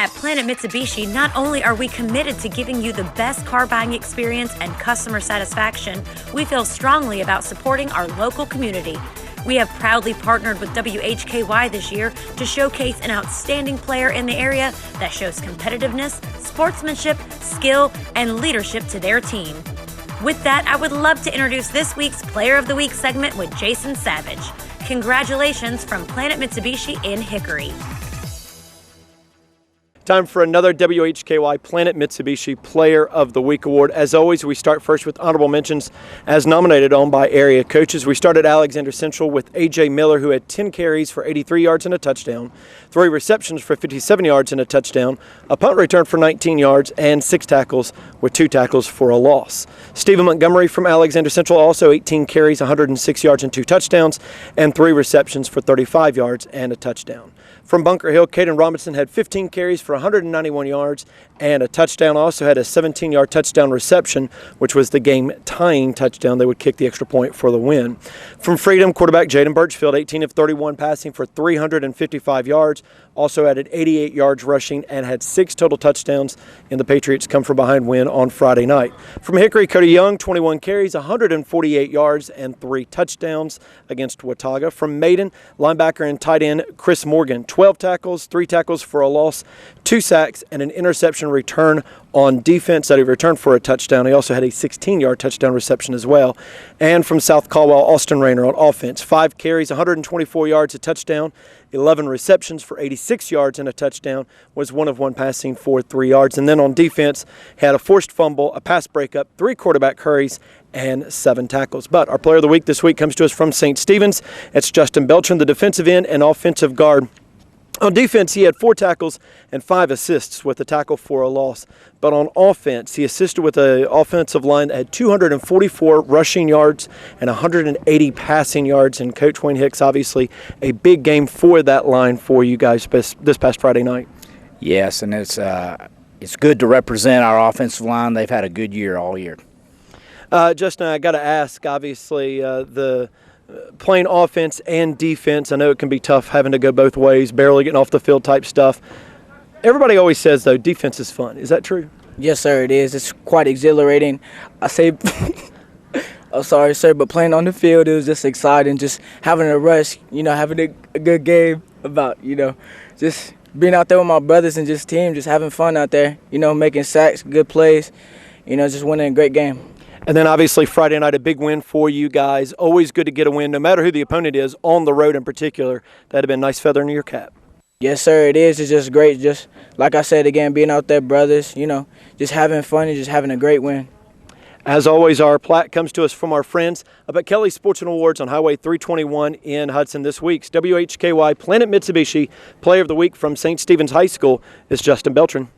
At Planet Mitsubishi, not only are we committed to giving you the best car buying experience and customer satisfaction, we feel strongly about supporting our local community. We have proudly partnered with WHKY this year to showcase an outstanding player in the area that shows competitiveness, sportsmanship, skill, and leadership to their team. With that, I would love to introduce this week's Player of the Week segment with Jason Savage. Congratulations from Planet Mitsubishi in Hickory. Time for another WHKY Planet Mitsubishi Player of the Week award. As always, we start first with honorable mentions as nominated on by area coaches. We start at Alexander Central with A.J. Miller, who had 10 carries for 83 yards and a touchdown, 3 receptions for 57 yards and a touchdown, a punt return for 19 yards, and 6 tackles with 2 tackles for a loss. Stephen Montgomery from Alexander Central, also 18 carries, 106 yards and 2 touchdowns, and 3 receptions for 35 yards and a touchdown. From Bunker Hill, Caden Robinson had 15 carries for 191 yards and a touchdown. Also had a 17-yard touchdown reception, which was the game-tying touchdown. They would kick the extra point for the win. From Freedom, quarterback Jaden Birchfield, 18 of 31 passing for 355 yards. Also added 88 yards rushing and had 6 total touchdowns in the Patriots' come-from-behind win on Friday night. From Hickory, Cody Young, 21 carries, 148 yards, and 3 touchdowns against Watauga. From Maiden, linebacker and tight end Chris Morgan, 12 tackles, 3 tackles for a loss, 2 sacks, and an interception return on defense that he returned for a touchdown. He also had a 16-yard touchdown reception as well. And from South Caldwell, Austin Rayner on offense, 5 carries, 124 yards, a touchdown, 11 receptions for 86 yards and a touchdown, was 1 of 1 passing for 3 yards. And then on defense, had a forced fumble, a pass breakup, 3 quarterback hurries, and 7 tackles. But our player of the week this week comes to us from St. Stephen's. It's Justin Beltran, the defensive end and offensive guard. On defense, he had 4 tackles and 5 assists with a tackle for a loss. But on offense, he assisted with an offensive line that had 244 rushing yards and 180 passing yards. And Coach Wayne Hicks, obviously, a big game for that line for you guys this past Friday night. Yes, and it's good to represent our offensive line. They've had a good year all year. Justin, I got to ask, obviously, the playing offense and defense, I know it can be tough having to go both ways, barely getting off the field type stuff. Everybody always says, though, defense is fun. Is that true? Yes, sir, it is. It's quite exhilarating. I say, I'm sorry, sir, but playing on the field, it was just exciting, just having a rush, having a good game about, just being out there with my brothers and just team, just having fun out there, making sacks, good plays, just winning a great game. And then obviously Friday night, a big win for you guys. Always good to get a win, no matter who the opponent is, on the road in particular. That'd have been a nice feather in your cap. Yes, sir, it is. It's just great. Just like I said again, being out there, brothers, just having fun and just having a great win. As always, our plaque comes to us from our friends up at Kelly Sports and Awards on Highway 321 in Hudson. This week's WHKY Planet Mitsubishi Player of the Week from St. Stephen's High School is Justin Beltran.